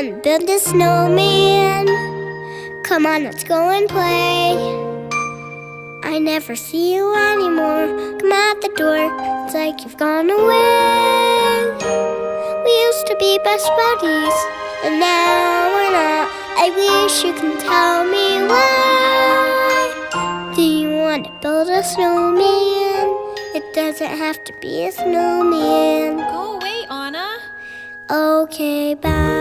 wanna build a snowman. Come on, let's go and play. I never see you anymore. Come out the door, it's like you've gone away. We used to be best buddies, and now we're not. I wish you can tell me why. Do you want to build a snowman? It doesn't have to be a snowman. Go away, Anna. Okay, bye.